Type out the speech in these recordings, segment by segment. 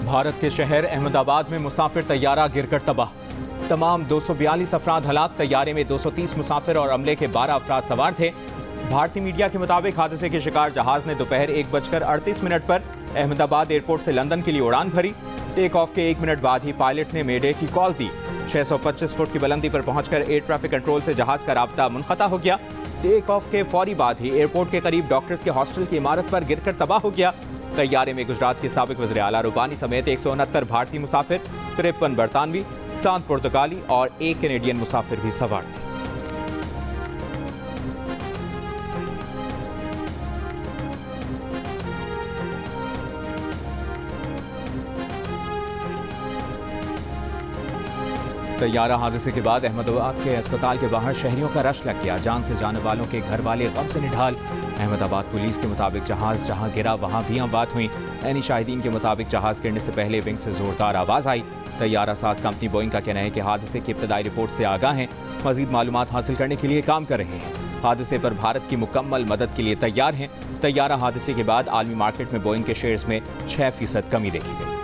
भारत के शहर अहमदाबाद में मुसाफिर तैयारा गिरकर तबाह। तमाम 242 अफराद हलाक। तैयारे में 230 मुसाफिर और अमले के 12 अफराद सवार थे। भारतीय मीडिया के मुताबिक हादसे के शिकार जहाज ने दोपहर 1:38 पर अहमदाबाद एयरपोर्ट से लंदन के लिए उड़ान भरी। टेक ऑफ के 1 मिनट बाद ही पायलट ने मेडे की कॉल दी। 625 फुट की बुलंदी पर पहुंचकर एयर ट्रैफिक कंट्रोल से जहाज का राब्ता मुनक़ता हो गया। टेक ऑफ के फौरी बाद ही एयरपोर्ट के करीब डॉक्टर्स के हॉस्टल की इमारत पर गिरकर तबाह हो गया। तैयारे में गुजरात के साबिक वज़ीर आला रूपानी समेत 169 भारतीय मुसाफिर, 53 बरतानवी, 7 पुर्तगाली और 1 कैनेडियन मुसाफिर भी सवार थे। तैयारा हादसे के बाद अहमदाबाद के अस्पताल के बाहर शहरियों का रश लग गया। जान से जाने वालों के घर वाले गम से निढाल। अहमदाबाद पुलिस के मुताबिक जहाज जहां गिरा वहां भी बात हुई। ऐनी शाहिदीन के मुताबिक जहाज गिरने से पहले विंग से जोरदार आवाज़ आई। तैयारा साज कंपनी बोइंग का कहना है कि हादसे की इब्तदाई रिपोर्ट से आगाह हैं, मजीद मालूमात हासिल करने के लिए काम कर रहे हैं। हादसे पर भारत की मुकम्मल मदद के लिए तैयार हैं। तैयारा हादसे के बाद आलमी मार्केट में बोइंग के शेयर्स में 6% कमी देखी गई।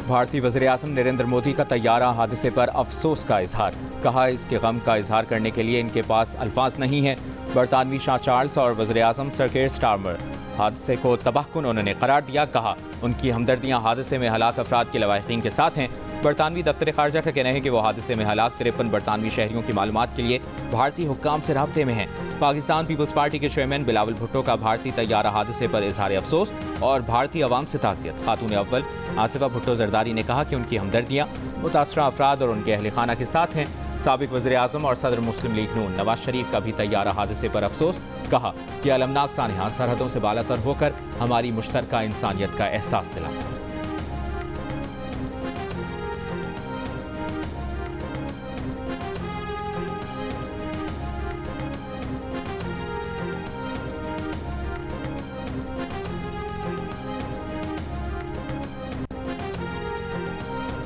भारतीय वज़ीर आज़म नरेंद्र मोदी का तैयारा हादसे पर अफसोस का इजहार। कहा, इसके गम का इजहार करने के लिए इनके पास अल्फाज नहीं है। बरतानवी शाह चार्ल्स और वज़ीर आज़म सर केयर स्टारमर हादसे को तबाहकुन उन्होंने करार दिया। कहा, उनकी हमदर्दियाँ हादसे में हलाक अफराद के लवाहिकीन के साथ हैं। बरतानवी दफ्तर खारजा का कहना है कि वो हादसे में हलाक 53 बरतानवी शहरियों की मालूमात के लिए भारतीय हुक्काम से राब्ते में हैं। पाकिस्तान पीपल्स पार्टी के चेयरमैन बिलावल भुट्टो का भारतीय तैयारा हादसे पर इजहार अफसोस और भारतीय अवाम से ताज़ियत। खातून अव्वल आसिफा भुट्टो जरदारी ने कहा कि उनकी हमदर्दियाँ मुतासरा अफराद और उनके अहल खाना के साथ हैं। साबिक वज़ीर आज़म और सदर मुस्लिम लीग नून नवाज शरीफ का भी तैयारा हादसे पर अफसोस। कहा कि अलमनाक सानहा सरहदों से बालातर होकर हमारी मुश्तरका इंसानियत का एहसास दिलाता है।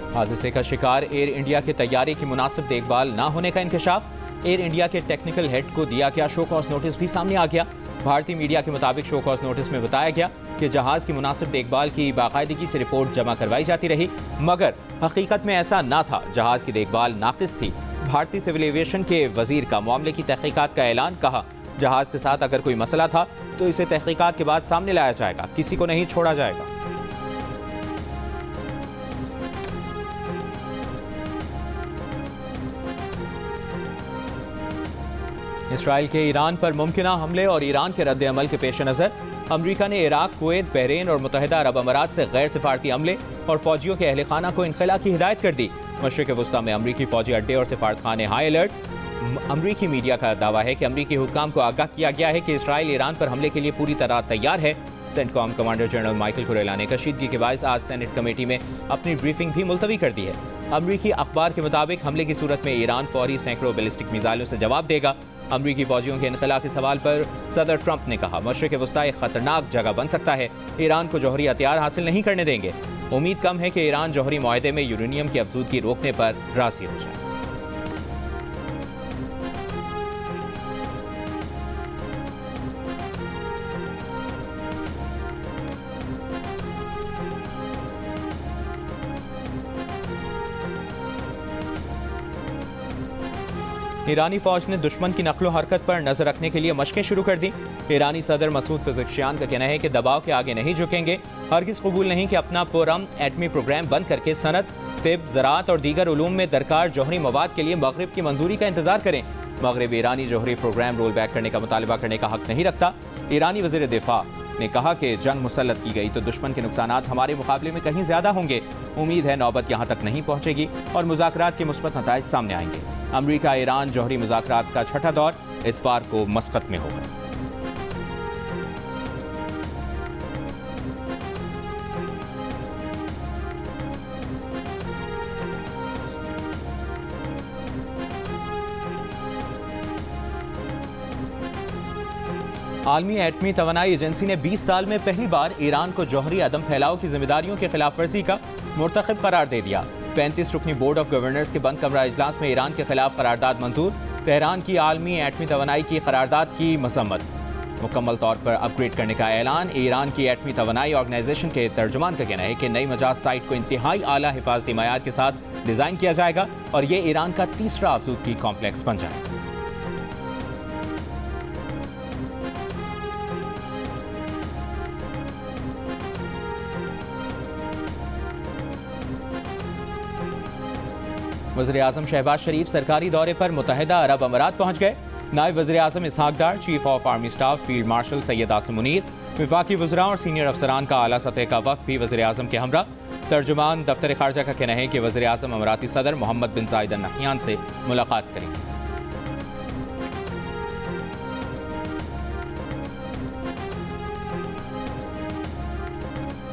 हादसे का शिकार एयर इंडिया के तैयारे की मुनासिब देखभाल न होने का इंकशाफ। एयर इंडिया के टेक्निकल हेड को दिया गया शो कॉज नोटिस भी सामने आ गया। भारतीय मीडिया के मुताबिक शो कॉज नोटिस में बताया गया कि जहाज की मुनासिब देखभाल की बाकायदगी से रिपोर्ट जमा करवाई जाती रही, मगर हकीकत में ऐसा न था। जहाज की देखभाल नाकिस थी। भारतीय सिविल एविएशन के वजीर का मामले की तहकीकात का ऐलान। कहा, जहाज के साथ अगर कोई मसला था तो इसे तहकीकात के बाद सामने लाया जाएगा, किसी को नहीं छोड़ा जाएगा। इसराइल के ईरान पर मुमकिना हमले और ईरान के रद्द अमल के पेश नज़र अमरीका ने इराक, कुवैत, बहरीन और मुत्तहिदा अरब अमारात से गैर सिफारती अमले और फौजियों के अहल खाना को इनखला की हिदायत कर दी। मशरिक़ वस्ता में अमरीकी फौजी अड्डे और सिफारतखाने हाई अलर्ट। अमरीकी मीडिया का दावा है कि अमरीकी हुक्काम को आगाह किया गया है कि इसराइल ईरान पर हमले के लिए पूरी तरह तैयार है। CENTCOM commander general Michael Kurilla ने कशीदगी के बायस आज सेनेट कमेटी में अपनी ब्रीफिंग भी मुलतवी कर दी है। अमरीकी अखबार के मुताबिक हमले की सूरत में ईरान फौरी सैकड़ों बैलिस्टिक मिसाइलों से जवाब देगा। अमरीकी फौजियों के इनखला के सवाल पर सदर ट्रंप ने कहा, मशरिक़ वस्ता एक खतरनाक जगह बन सकता है। ईरान को जौहरी हथियार हासिल नहीं करने देंगे। उम्मीद कम है कि ईरान जौहरी मुआहदे में यूरेनियम की अफजूदगी रोकने पर राज़ी हो जाए। ईरानी फौज ने दुश्मन की नकलो हरकत पर नजर रखने के लिए मशकें शुरू कर दी। ईरानी सदर मसूद पेज़ेश्कियान का कहना है कि दबाव के आगे नहीं झुकेंगे। हरगिज़ कबूल नहीं कि अपना पुरअमन एटमी प्रोग्राम बंद करके सनत, तिब, ज़राअत और दीगर उलूम में दरकार जौहरी मवाद के लिए मगरिब की मंजूरी का इंतजार करें। मगरिब ईरानी जौहरी प्रोग्राम रोल बैक करने का मुतालबा करने का हक नहीं रखता। ईरानी वज़ीर दिफा ने कहा कि जंग मुसल्लत की गई तो दुश्मन के नुकसानात हमारे मुकाबले में कहीं ज्यादा होंगे। उम्मीद है नौबत यहाँ तक नहीं पहुँचेगी और मुज़ाकरात के मुस्बत नताइज सामने आएंगे। अमरीका ईरान जौहरी मुज़ाकरात का छठा दौर इतवार को मस्कत में होगा। आलमी एटमी तवानाई एजेंसी ने 20 साल में पहली बार ईरान को जौहरी अदम फैलाव की जिम्मेदारियों की खिलाफ वर्जी का मुर्तकिब करार दे दिया। 35 रुकनी बोर्ड ऑफ गवर्नर्स के बंद कमरा इजलास में ईरान के खिलाफ करारदाद मंजूर। तेहरान की आलमी एटमी तवानाई की करारदाद की मसम्मत। मुकम्मल तौर पर अपग्रेड करने का ऐलान। ईरान की एटमी तवानाई ऑर्गेनाइजेशन के तर्जुमान का कहना है कि नई मजाज साइट को इंतहाई आला हिफाजती मयार के साथ डिज़ाइन किया जाएगा और ये ईरान का तीसरा आफसूदगी कॉम्प्लेक्स बन जाएगा। वज़ीर-ए-आज़म शहबाज शरीफ सरकारी दौरे पर मुत्तहिदा अरब अमारात पहुँच गए। नायब वज़ीर-ए-आज़म Ishaq Dar, chief of army staff field marshal Syed Asim Munir, वफाकी वज़रा और सीनियर अफसरान का आला सतह का वफ़द भी वज़ीर-ए-आज़म के हमरा। तर्जुमान दफ्तर खारजा का कहना है कि वज़ीर-ए-आज़म अमाराती सदर मोहम्मद बिन ज़ायद अल नहयान से मुलाकात करेंगे।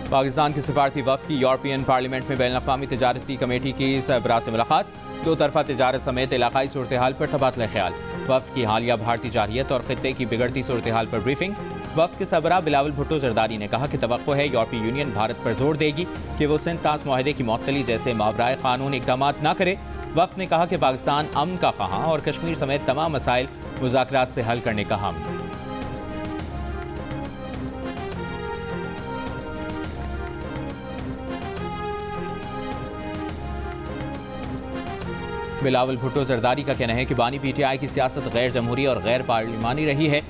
पाकिस्तान की सिफारती वफ़द की यूरोपियन पार्लियामेंट में बैनुल-अक़वामी तिजारती कमेटी की सरबराह से मुलाकात। दो तरफा तिजारत समेत इलाकाई सूरत हाल पर तबादला ख्याल। वफ़द की हालिया भारतीय जारहियत और खित्ते की बिगड़ती सूरत हाल पर ब्रीफिंग। वफ़द के सरबराह बिलावल भुट्टो जरदारी ने कहा कि तवक्को है यूरोपीय यूनियन भारत पर जोर देगी कि वो सिंध तास मुआहदे की मुअत्तली जैसे मावराए कानून इकदाम न करे। वफ़द ने कहा कि पाकिस्तान अमन का ख़्वाह और कश्मीर समेत तमाम मसाइल मुज़ाकरात से हल करने का हामी। बिलावल भुट्टो जरदारी का कहना है कि बानी पीटीआई की सियासत गैर जमहूरी और गैर पार्लिमानी रही है।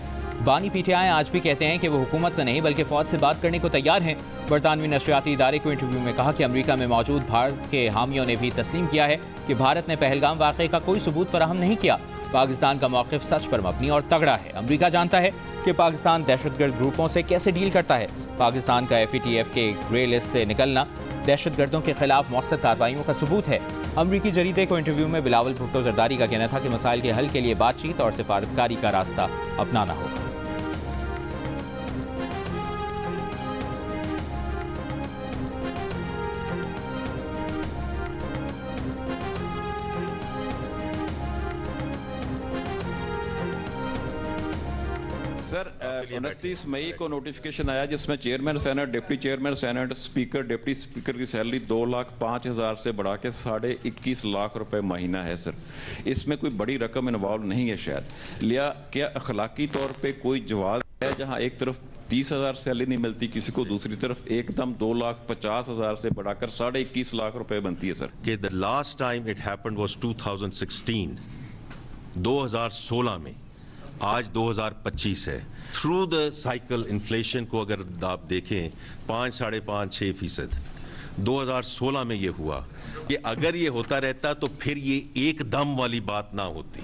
बानी पीटीआई आज भी कहते हैं कि वो हुकूमत से नहीं बल्कि फौज से बात करने को तैयार हैं। बरतानवी नशरियाती इदारे को इंटरव्यू में कहा कि अमेरिका में मौजूद भारत के हामियों ने भी तस्लीम किया है कि भारत ने पहलगाम वाक़े का कोई सबूत फराहम नहीं किया। पाकिस्तान का मौक़िफ़ सच पर मबनी और तगड़ा है। अमेरिका जानता है कि पाकिस्तान दहशतगर्द ग्रुपों से कैसे डील करता है। पाकिस्तान का FATF के ग्रे लिस्ट से निकलना दहशतगर्दों के खिलाफ मौसर कार्रवाइयों का सबूत है। अमरीकी जरीदे को इंटरव्यू में बिलावल भुट्टो जरदारी का कहना था कि मसाइल के हल के लिए बातचीत और सिफारतकारी का रास्ता अपनाना होगा। सर 29 मई को नोटिफिकेशन आया जिसमें chairman senate, deputy chairman senate, speaker, deputy speaker की सैलरी 2,05,000 से बढ़ा के 21.5 लाख रुपए महीना है। सर इसमें कोई बड़ी रकम इन्वॉल्व नहीं है शायद, लिया क्या अखलाकी तौर पे कोई जवाब है जहां एक तरफ 30,000 सैलरी नहीं मिलती किसी को, दूसरी तरफ एकदम 2,50,000 से बढ़ाकर 21.5 लाख रुपए बनती है। सर कि the last time it happened was 2016, 2016 में, आज 2025 है। थ्रू द साइकिल इन्फ्लेशन को अगर आप देखें 5, 5.5, 6%, 2016 में ये हुआ कि अगर ये होता रहता तो फिर ये एकदम वाली बात ना होती।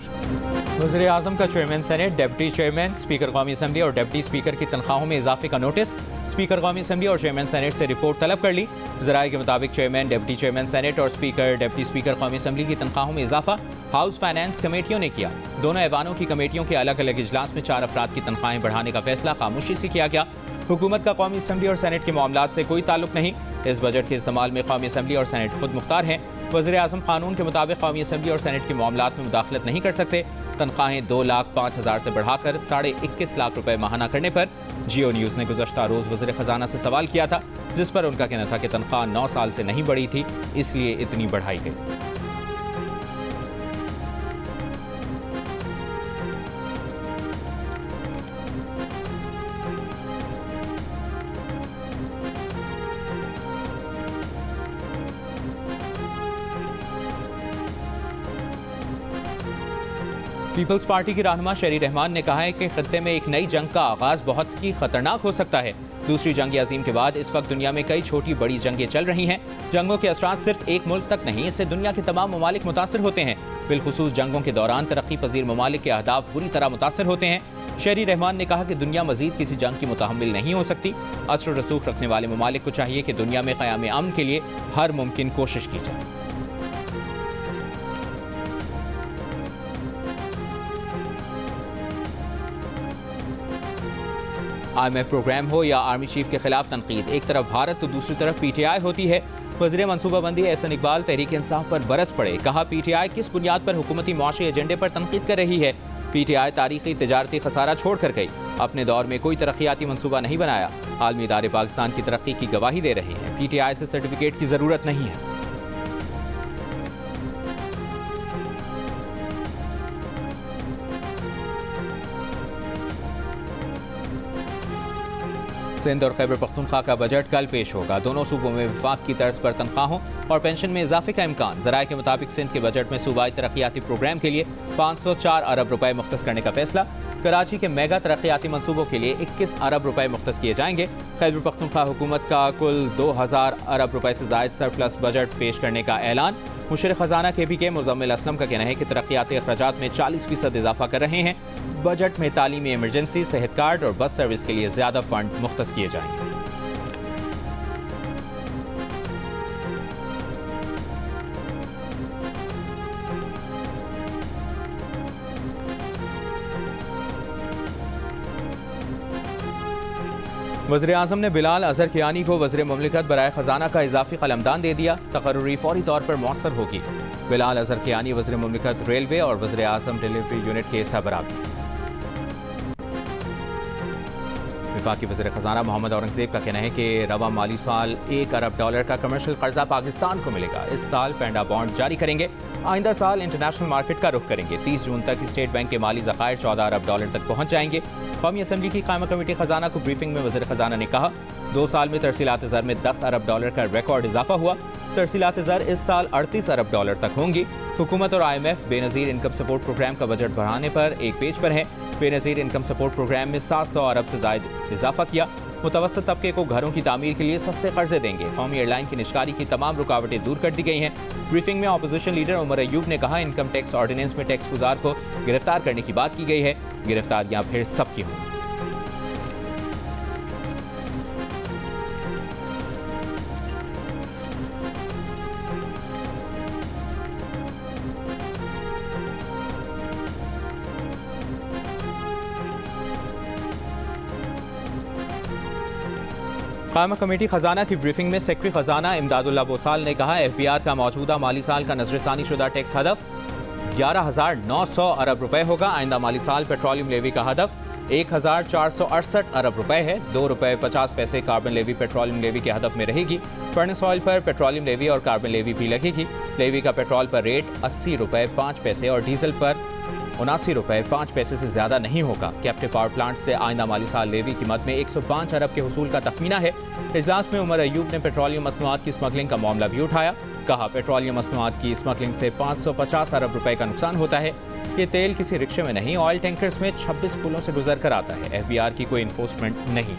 वज़ीर-ए-आज़म का chairman senate, deputy chairman, speaker कौमी असम्बली और डिप्टी स्पीकर की तनख्वाहों में इजाफे का नोटिस। स्पीकर कौमी असम्बली और चेयरमैन सेनेट से रिपोर्ट तलब कर ली। ज़राए के मुताबिक चेयरमैन, डिप्टी चेयरमैन सेनेट और स्पीकर, डिप्टी स्पीकर कौमी असम्बली की तनख्वाहों में इजाफा हाउस फाइनेंस कमेटियों ने किया। दोनों ऐवानों की कमेटियों के अलग अलग इजलास में 4 अफराद की तनख्वाहें बढ़ाने का फैसला खामोशी से किया गया। हुकूमत का कौमी असम्बली और सेनेट के मामलात से कोई ताल्लुक नहीं। इस बजट के इस्तेमाल में कौमी असम्बली और सेनेट खुद मुख्तार हैं। वज़ीर-ए-आज़म कानून के मुताबिक कौमी असम्बली और सेनेट के मामलात में मुदाखलत नहीं कर सकते। तनख्वाहें 2,05,000 से बढ़ाकर 21.5 लाख रुपए माहाना करने पर जियो न्यूज़ ने गुज़श्ता रोज़ वज़ीर ख़जाना से सवाल किया था, जिस पर उनका कहना था कि तनख्वाह 9 साल से नहीं बढ़ी थी, इसलिए इतनी बढ़ाई गई। पीपल्स पार्टी की रहनुमा शहरी रहमान ने कहा है कि खत्ते में एक नई जंग का आगाज बहुत ही खतरनाक हो सकता है। दूसरी जंग अजीम के बाद इस वक्त दुनिया में कई छोटी बड़ी जंगें चल रही हैं। जंगों के असरात सिर्फ एक मुल्क तक नहीं, इससे दुनिया के तमाम ममालिक मुतासर होते हैं। बिलखुसूस जंगों के दौरान तरक्की पजीर ममालिक के अहदाफ बुरी तरह मुतासर होते हैं। शहरी रहमान ने कहा कि दुनिया मजीद किसी जंग की मुतहम्मिल नहीं हो सकती। असर रसूख रखने वाले ममालिक को चाहिए कि दुनिया में क़याम अमन के लिए हर मुमकिन कोशिश की जाए। IMF प्रोग्राम हो या आर्मी चीफ के खिलाफ तनकीद, एक तरफ भारत तो दूसरी तरफ PTI होती है। वज़ीर मनसूबाबंदी एहसन इकबाल तहरीक इंसाफ पर बरस पड़े, कहा PTI किस बुनियाद पर हुकूमती मुआशी एजेंडे पर तनकीद कर रही है। PTI तारीखी तिजारती खसारा छोड़ कर गई, अपने दौर में कोई तरक्याती मनसूबा नहीं बनाया। आलमी इदारे पाकिस्तान की तरक्की की गवाही दे रहे हैं, PTI से सर्टिफिकेट की ज़रूरत नहीं है। सिंध और खैबर पख्तूनख्वा का बजट कल पेश होगा। दोनों सूबों में विफाक की तर्ज पर तनख्वाहों और पेंशन में इजाफे का इम्कान। ज़राए के मुताबिक सिंध के बजट में सूबाई तरक्याती प्रोग्राम के लिए 504 अरब रुपए मुख्तस करने का फैसला। कराची के मेगा तरक्याती मनसूबों के लिए 21 अरब रुपए मुख्तस किए जाएंगे। खैबर पख्तूनख्वा हुकूमत का कुल 2000 अरब रुपए से जायद सरप्लस बजट पेश करने का ऐलान। मुशर खजाना KPK मुजम्मिल असलम का कहना है कि तरक्याती अखराजात में 40% इजाफा कर रहे हैं। बजट में तालीमी इमरजेंसी, सेहत कार्ड और बस सर्विस के लिए ज्यादा फंड मुख्तस किए जाएंगे। वज़ीर-ए-आज़म ने बिलाल अज़हर कियानी को वज़ीर मुमलिकत बराए ख़जाना का इजाफी कलमदान दे दिया। तकर्रुरी फौरी तौर पर मौसर होगी। बिलाल अज़हर कियानी वज़ीर मुमलिकत रेलवे और वज़ीर-ए-आज़म डिलीवरी यूनिट के सरबराह। वफाकी वज़ीर ख़जाना मोहम्मद औरंगज़ेब का कहना है कि रवा माली साल $1 अरब का कमर्शियल कर्जा पाकिस्तान को मिलेगा। इस साल पेंडा बॉन्ड जारी करेंगे। आइंदा साल इंटरनेशनल मार्केट का रुख करेंगे। 30 जून तक स्टेट बैंक के माली ज़खायर $14 अरब तक पहुँच जाएंगे। कौमी असम्बली की कायमा कमेटी खजाना को ब्रीफिंग में वज़ीर ख़जाना ने कहा 2 साल में तरसीलात ज़र में $10 अरब का रिकॉर्ड इजाफा हुआ। तरसीलात ज़र इस साल $38 अरब तक होंगी। हुकूमत और IMF Benazir income support program का बजट बढ़ाने पर एक पेज पर है। बेनज़ीर इनकम सपोर्ट प्रोग्राम में 700 अरब से ज़ायद इजाफा किया। मुतवस्सित तबके को घरों की तामीर के लिए सस्ते कर्जे देंगे। कौमी एयरलाइन की निष्कारी की तमाम रुकावटें दूर कर दी गई हैं। ब्रीफिंग में अपोजिशन लीडर उमर अयूब ने कहा इनकम टैक्स ऑर्डिनेंस में टैक्स गुजार को गिरफ्तार करने की बात की गई है। गिरफ्तारियां फिर सबकी होंगी। कायमा कमेटी खजाना की ब्रीफिंग में सेक्रेटरी खजाना इमदादुल्लाह बोसाल ने कहा FBR का मौजूदा माली साल का नजरसानी शुदा टैक्स हदफ 11,900 अरब रुपए होगा। आइंदा माली साल पेट्रोलियम लेवी का हदफ 1,468 अरब रुपए है। ₹2.50 कार्बन लेवी पेट्रोलियम लेवी के हदफ में रहेगी। फर्नेस ऑयल पर पेट्रोलियम लेवी और कार्बन लेवी भी लगेगी। लेवी का पेट्रोल पर रेट ₹80.05 और डीजल पर ₹79.05 से ज्यादा नहीं होगा। कैप्टिव पावर प्लांट से आइंदा माली साल लेवी कीमत में 105 अरब के हुसूल का तखमीना है। इजलास में उमर अयूब ने पेट्रोलियम मसनूआत की स्मगलिंग का मामला भी उठाया। कहा पेट्रोलियम मसनूआत की स्मगलिंग से 550 अरब रुपए का नुकसान होता है। ये तेल किसी रिक्शे में नहीं, ऑयल टैंकर्स में 26 पुलों से गुजर कर आता है। FBR की कोई इन्फोर्समेंट नहीं।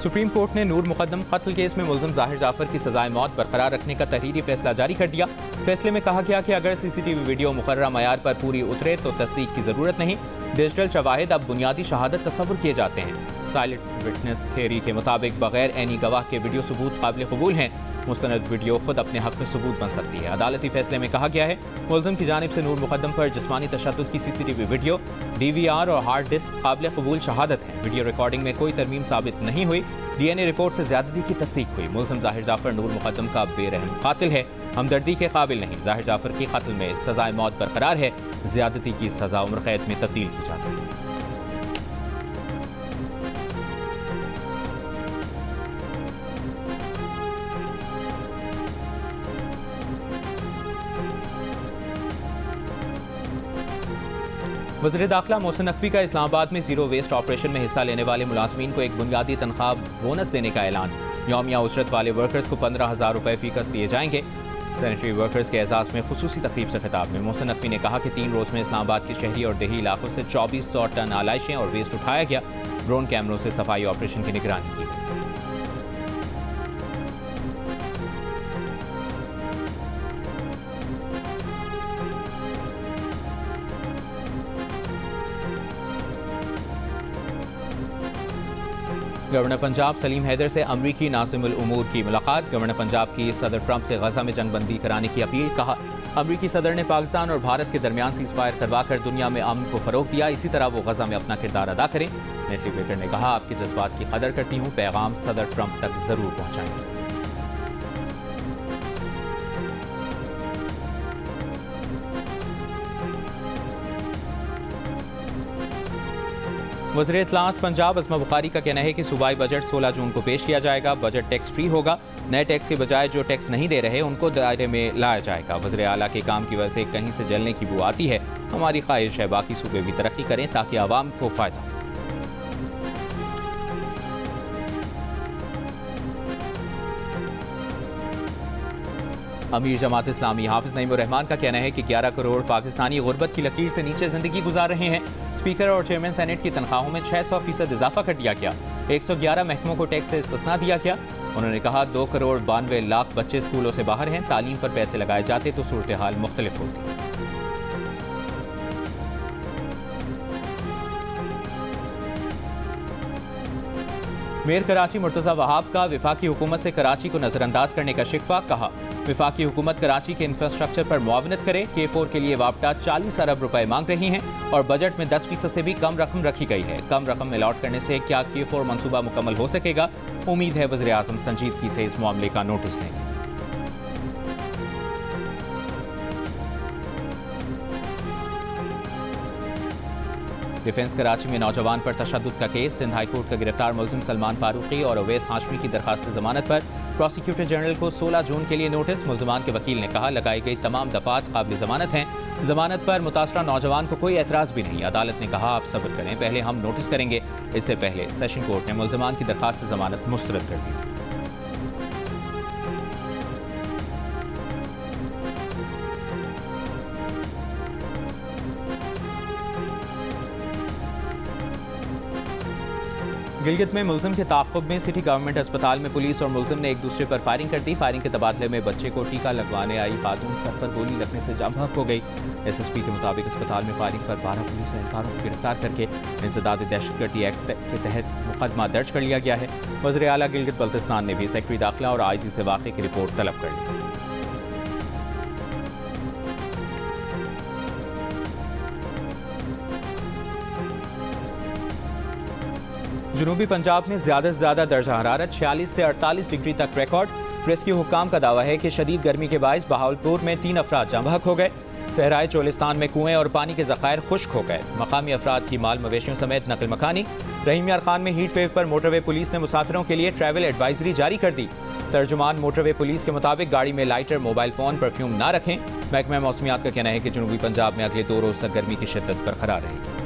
सुप्रीम कोर्ट ने नूर मुकद्दम कत्ल केस में मुलजिम जाहिर जाफर की सजाए मौत बरकरार रखने का तहरीरी फैसला जारी कर दिया। फैसले में कहा गया कि अगर CCTV वीडियो मुकर्ररा मयार पर पूरी उतरे तो तस्दीक की जरूरत नहीं। डिजिटल शवाहिद अब बुनियादी शहादत तस्वुर किए जाते हैं। साइलेंट विटनेस थ्योरी के मुताबिक बगैर ऐनी गवाह के वीडियो सबूत काबिल कबूल हैं। मुस्तनद वीडियो खुद अपने हक में सबूत बन सकती है। अदालती फैसले में कहा गया है मुलजिम की जानिब से नूर मुकद्दम पर जिस्मानी तशद्दुद की CCTV वीडियो, DVR और हार्ड डिस्क काबिल कबूल शहादत है। वीडियो रिकॉर्डिंग में कोई तरमीम साबित नहीं हुई। DNA रिपोर्ट से ज्यादती की तस्दीक हुई। मुलजिम जाहिर जाफर नूर मुकद्दम का बेरहम कातिल है, हमदर्दी के काबिल नहीं। जाहिर जाफर की कत्ल में सजाए मौत बरकरार है। ज्यादती की सजा उम्र कैद में तब्दील की जाती है। वज़ीर दाखिला मोहसिन नकवी का इस्लामाबाद में जीरो वेस्ट ऑपरेशन में हिस्सा लेने वाले मुलाजमीन को एक बुनियादी तनख्वाह बोनस देने का ऐलान। यौमिया उजरत वाले वर्कर्स को 15,000 रुपए फीकस दिए जाएंगे। सैनिटरी वर्कर्स के एजाज में खुसूसी तकरीब से खिताब में मोहसिन नकवी ने कहा कि 3 रोज में इस्लामाबाद के शहरी और देही इलाकों से 2400 टन आलाइशें और वेस्ट उठाया गया। ड्रोन कैमरों से सफाई ऑपरेशन की निगरानी की गई। गवर्नर पंजाब सलीम हैदर से अमरीकी नाज़िमुल उमूर की मुलाकात। गवर्नर पंजाब की सदर ट्रंप से गजा में जंगबंदी कराने की अपील। कहा अमरीकी सदर ने पाकिस्तान और भारत के दरमियान सीज़फायर करवाकर दुनिया में अमन को फरोग दिया, इसी तरह वो गजा में अपना किरदार अदा करें। नेटली बेकर ने कहा आपके जज्बात की कदर करती हूँ, पैगाम सदर ट्रंप तक जरूर पहुँचाएंगे। वज़ीर इत्तलाआत पंजाब अज़मा बुखारी का कहना है कि सूबाई बजट 16 जून को पेश किया जाएगा। बजट टैक्स फ्री होगा। नए टैक्स के बजाय जो टैक्स नहीं दे रहे उनको दायरे में लाया जाएगा। वज़ीर आला के काम की वजह से कहीं से जलने की बू आती है। हमारी ख्वाहिश है बाकी सूबे भी तरक्की करें ताकि आवाम को फ़ायदा। अमीर जमात इस्लामी हाफिज नईमुर रहमान का कहना है कि 11 करोड़ पाकिस्तानी गुर्बत की लकीर से नीचे जिंदगी गुजार रहे हैं। स्पीकर और चेयरमैन सेनेट की तनख्वाहों में 600% इजाफा कर दिया गया। 111 महकमों को टैक्स से इस्तिस्ना दिया गया। उन्होंने कहा 2 करोड़ 92 लाख बच्चे स्कूलों से बाहर हैं। तालीम पर पैसे लगाए जाते तो सूरत हाल मुख्तलिफ होती। मेयर कराची मुर्तज़ा वहाब का वफाकी हुकूमत से कराची को नजरअंदाज करने का शिकवा। कहा वफाकी हुकूमत कराची के इंफ्रास्ट्रक्चर पर मुआवनत करे। K4 के लिए वापटा 40 अरब रुपए मांग रही हैं और बजट में 10% से भी कम रकम रखी गई है। कम रकम अलॉट करने से क्या K4 मंसूबा मुकम्मल हो सकेगा? उम्मीद है वज़ीर आज़म संजीदगी से इस मामले का नोटिस लेंगे। डिफेंस कराची में नौजवान पर तशद्दुद का केस। सिंध हाईकोर्ट का गिरफ्तार मुलजिम सलमान फारूकी और अवैस हाशमी की दरखास्त जमानत पर प्रोसिक्यूटर जनरल को 16 जून के लिए नोटिस। मुलजमान के वकील ने कहा लगाई गई तमाम दफात काबिल जमानत हैं। जमानत पर मुतासरा नौजवान को कोई एतराज़ भी नहीं। अदालत ने कहा आप सब्र करें, पहले हम नोटिस करेंगे। इससे पहले सेशन कोर्ट ने मुलजमान की दरखास्त जमानत मुस्तरद कर दी। गिलगित में मुलजिम के ताक़ुब में सिटी गवर्नमेंट अस्पताल में पुलिस और मुलजिम ने एक दूसरे पर फायरिंग कर दी। फायरिंग के तबादले में बच्चे को टीका लगवाने आई खातून सर पर गोली लगने से जाम बहक हो गई। SSP के मुताबिक अस्पताल में फायरिंग पर 12 पुलिस एहलकारों को गिरफ्तार करके इंसदाद दहशतगर्दी एक्ट के तहत मुकदमा दर्ज कर लिया गया है। वज़ीर आला गिलगित बल्तिस्तान ने भी सेक्रेटरी दाखिला और IG से वाक़े की रिपोर्ट तलब कर ली। जनूबी पंजाब में ज़्यादा से ज़्यादा दर्जा हरारत 46 से 48 डिग्री तक रिकॉर्ड। रेस्क्यू हुक्काम का दावा है कि शदीद गर्मी के बायस बहावलपुर में 3 अफराद जाम बहक हो गए। सहराए चोलिस्तान में कुएं और पानी के ज़खायर खुश्क हो गए। मकामी अफराद की माल मवेशियों समेत नकल मकानी। रहीम यार खान में हीट वेव पर मोटरवे पुलिस ने मुसाफिरों के लिए ट्रैवल एडवाइजरी जारी कर दी। तर्जुमान मोटरवे पुलिस के मुताबिक गाड़ी में लाइटर, मोबाइल फ़ोन, परफ्यूम ना रखें। महकमा मौसमियात का कहना है कि जनूबी पंजाब में अगले 2 रोज़ तक गर्मी की शिद्दत बरकरार रहेगी।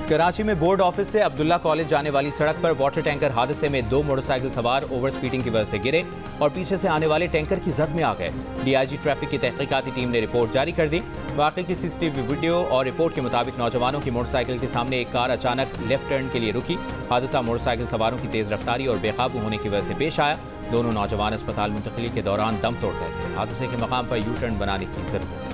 कराची में बोर्ड ऑफिस से अब्दुल्ला कॉलेज जाने वाली सड़क पर वाटर टैंकर हादसे में 2 मोटरसाइकिल सवार ओवर स्पीडिंग की वजह से गिरे और पीछे से आने वाले टैंकर की जद में आ गए। DIG ट्रैफिक की तहकीकाती टीम ने रिपोर्ट जारी कर दी। वाक़े की CCTV वीडियो और रिपोर्ट के मुताबिक नौजवानों की मोटरसाइकिल के सामने एक कार अचानक लेफ्ट टर्न के लिए रुकी। हादसा मोटरसाइकिल सवारों की तेज रफ्तारी और बेकाबू होने की वजह से पेश आया। दोनों नौजवान अस्पताल मुंतकिली के दौरान दम तोड़ गए थे। हादसे के मकाम पर U-टर्न बनाने की जरूरत है।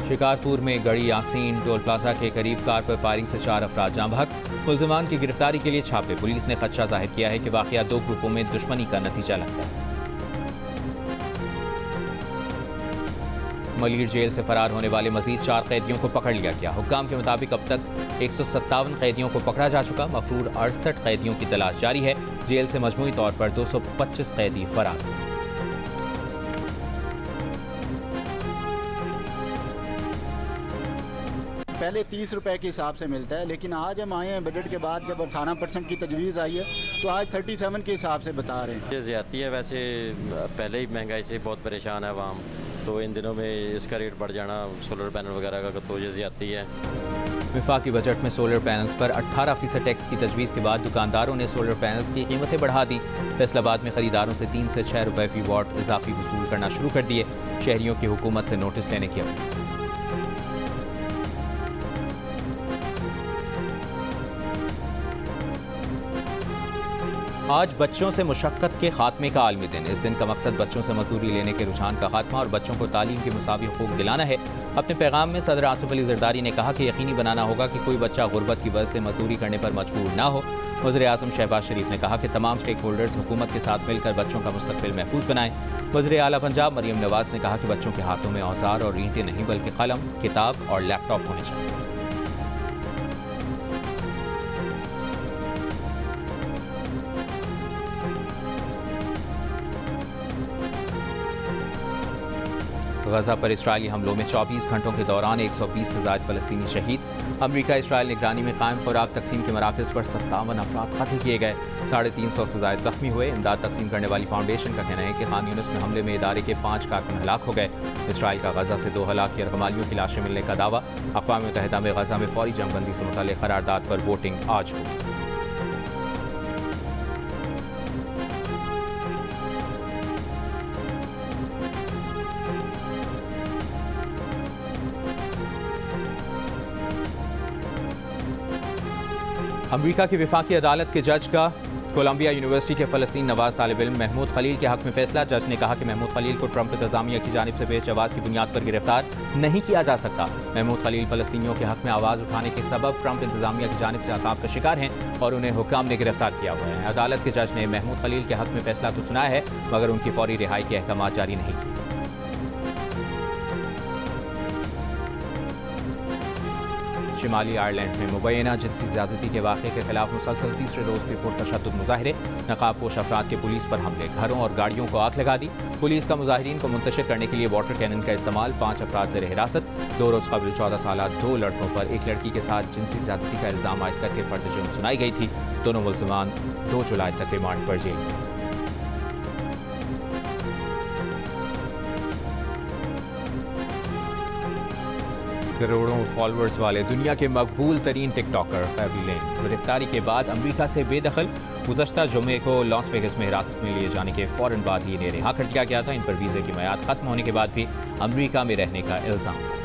शिकारपुर में गढ़ी यासीन टोल प्लाजा के करीब कार पर फायरिंग से 4 अफराद जाम बहक। मुलजिमान की गिरफ्तारी के लिए छापे। पुलिस ने खदशा जाहिर किया है कि वाकया 2 ग्रुपों में दुश्मनी का नतीजा लगता है। मलीर जेल से फरार होने वाले मजीद 4 कैदियों को पकड़ लिया गया। हुक्काम के मुताबिक अब तक 157 कैदियों को पकड़ा जा चुका। मफरूर 68 कैदियों की तलाश जारी है। जेल से मजमूई तौर पर 225 कैदी फरार। पहले 30 रुपए के हिसाब से मिलता है, लेकिन आज हम आए हैं बजट के बाद जब 18% की तजवीज़ आई है तो आज 37 के हिसाब से बता रहे हैं। ये ज़्यादती है। वैसे पहले ही महंगाई से बहुत परेशान है आवाम, तो इन दिनों में इसका रेट बढ़ जाना सोलर पैनल वगैरह का तो ये ज़्यादती है। वफाकी बजट में सोलर पैनल्स पर 18% टैक्स की तजवीज़ के बाद दुकानदारों ने सोलर पैनल्स की कीमतें बढ़ा दी। फैसलाबाद में खरीदारों से 3 से 6 रुपए फी वाट इजाफी वसूल करना शुरू कर दिए। शहरियों की हुकूमत से नोटिस लेने की अपील। आज बच्चों से मुशक्क़त के खात्मे का आलमी दिन। इस दिन का मकसद बच्चों से मजदूरी लेने के रुझान का खात्मा और बच्चों को तालीम के मुसावी हुकूक दिलाना है। अपने पैगाम में सदर आसिफ अली जरदारी ने कहा कि यकीनी बनाना होगा कि कोई बच्चा गुर्बत की वजह से मजदूरी करने पर मजबूर ना हो। वज़ीर आज़म शहबाज शरीफ ने कहा कि तमाम स्टेक होल्डर्स हुकूमत के साथ मिलकर बच्चों का मुस्तक़बिल महफूज बनाएं। वज़ीर आला पंजाब मरियम नवाज ने कहा कि बच्चों के हाथों में औजार और ईंटें नहीं बल्कि कलम, किताब और लैपटॉप होने चाहिए। गजा पर इसराइली हमलों में 24 घंटों के दौरान 120 से ज़ायद फ़लस्तीनी शहीद। अमरीका इसराइल निगरानी में कायम खुराक तकसीम के मराकज़ पर 57 अफराद कत्ल किए गए, 350 से ज़ायद ज़ख्मी हुए। इमदाद तकसीम करने वाली फाउंडेशन का कहना है कि खान यूनिस में हमले में इदारे के 5 कारकुन हलाक हो गए। इसराइल का गजा से 2 हलाक यरगमालियों की लाशें मिलने का दावा। अक़वाम मुत्तहिदा में गजा में फौरी जंगबंदी से मुतल्लिक़ करारदाद पर वोटिंग आज हुई। अमरीका की विफाकी अदालत के जज का कोलंबिया यूनिवर्सिटी के फ़लस्तीन नवाज तालिब इल्म महमूद खलील के हक़ में फैसला। जज ने कहा कि महमूद खलील को ट्रंप इंतज़ामिया की जानिब से पेश जवाज़ की बुनियाद पर गिरफ्तार नहीं किया जा सकता। महमूद खलील फ़लस्तीनियों के हक़ में आवाज़ उठाने के सबब ट्रंप इंतज़ामिया की जानिब से अताब का शिकार हैं और उन्हें हुक्काम ने गिरफ्तार किया हुआ है। अदालत के जज ने महमूद खलील के हक़ में फैसला तो सुनाया है मगर उनकी फौरी रिहाई के अहकाम जारी नहीं किए। शिमाली आयरलैंड में मुबैना जिनसी ज़्यादती के वाक़े के खिलाफ मुसलसल तीसरे रोज़ भी पुरतशद्दुद मुज़ाहिरे। नकाबपोश अफराद के पुलिस पर हमले, घरों और गाड़ियों को आग लगा दी। पुलिस का मुज़ाहिरीन को मुंतशिर करने के लिए वाटर कैनन का इस्तेमाल। 5 अफराद ज़ेर हिरासत। 2 रोज़ कबल 14 साल 2 लड़कों पर एक लड़की के साथ जिनसी ज़्यादती का इल्ज़ाम आयद करके फर्द जुर्म सुनाई गई थी। दोनों मुल्ज़िमान 2 जुलाई तक रिमांड पर जेल में। करोड़ों फॉलोअर्स वाले दुनिया के मकबूल तरीन टिकटॉकर फैवी लेन गिरफ्तारी के बाद अमरीका से बेदखल। गुज़श्ता जुमे को लॉस वेगस में हिरासत में लिए जाने के फ़ौरन बाद ही इन्हें रिहा कर दिया गया था। इन पर वीज़े की मियाद खत्म होने के बाद भी अमरीका में रहने का इल्ज़ाम था।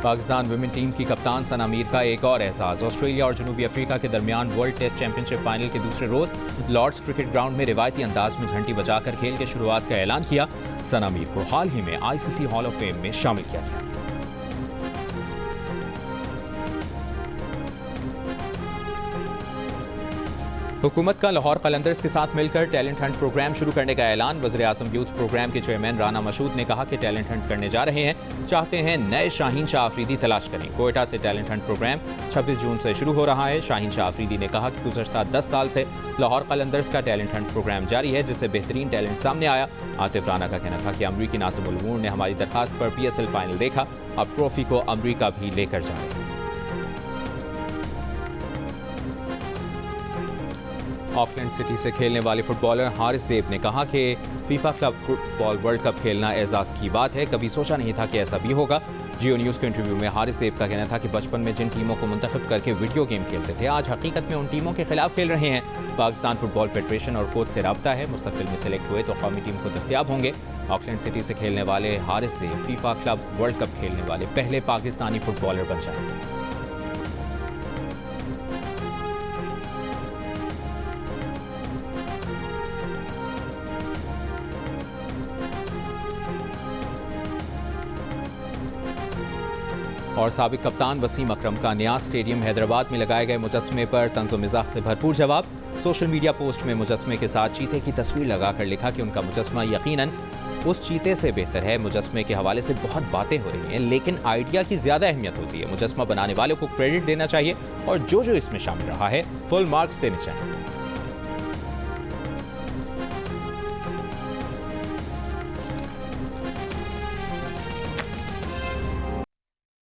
पाकिस्तान विमेन टीम की कप्तान सना मीर का एक और एहसास। ऑस्ट्रेलिया और जनूबी अफ्रीका के दरमियान वर्ल्ड टेस्ट चैंपियनशिप फाइनल के दूसरे रोज लॉर्ड्स क्रिकेट ग्राउंड में रिवायती अंदाज में घंटी बजाकर खेल की शुरुआत का ऐलान किया। सना मीर को हाल ही में आईसीसी हॉल ऑफ फेम में शामिल किया गया। हुकूमत का लाहौर कलंदर्स के साथ मिलकर टैलेंट हंट प्रोग्राम शुरू करने का ऐलान। वज़ीर आज़म यूथ प्रोग्राम के चेयरमैन राना मशहूद ने कहा कि टैलेंट हंट करने जा रहे हैं, चाहते हैं नए शाहीन शाह आफरीदी तलाश करें। कोयटा से टैलेंट हंट प्रोग्राम 26 जून से शुरू हो रहा है। शाहीन शाह आफरीदी ने कहा कि गुज़श्ता 10 साल से लाहौर कलंदर्स का टैलेंट हंट प्रोग्राम जारी है जिससे बेहतरीन टैलेंट सामने आया। आतिफ राना का कहना था कि अमरीकी नाज़िम उल उमूर ने हमारी दरखास्त पर PSL फाइनल देखा, अब ट्रॉफी को अमरीका भी लेकर जाए। ऑकलैंड सिटी से खेलने वाले फुटबॉलर हारिस ज़ेब ने कहा कि FIFA club football world cup खेलना एजाज़ की बात है, कभी सोचा नहीं था कि ऐसा भी होगा। जियो न्यूज़ के इंटरव्यू में हारिस ज़ेब का कहना था कि बचपन में जिन टीमों को मुंतखब करके वीडियो गेम खेलते थे आज हकीकत में उन टीमों के खिलाफ खेल रहे हैं। पाकिस्तान फुटबॉल फेडरेशन और कोच से रब्ता है, मुस्तकबिल में सेलेक्ट हुए तो कौमी टीम को दस्तियाब होंगे। ऑकलैंड सिटी से खेलने वाले Haris ज़ेब FIFA club world cup खेलने वाले पहले पाकिस्तानी फुटबॉलर बन जाए। और साबिक कप्तान वसीम अकरम का नियाज स्टेडियम हैदराबाद में लगाए गए मुजस्मे पर तंज़ो मिज़ाह से भरपूर जवाब। सोशल मीडिया पोस्ट में मुजस्मे के साथ चीते की तस्वीर लगाकर लिखा कि उनका मुजस्मा यकीनन उस चीते से बेहतर है। मुजस्मे के हवाले से बहुत बातें हो रही हैं लेकिन आइडिया की ज़्यादा अहमियत होती है। मुजस्मा बनाने वालों को क्रेडिट देना चाहिए और जो इसमें शामिल रहा है फुल मार्क्स देने चाहिए।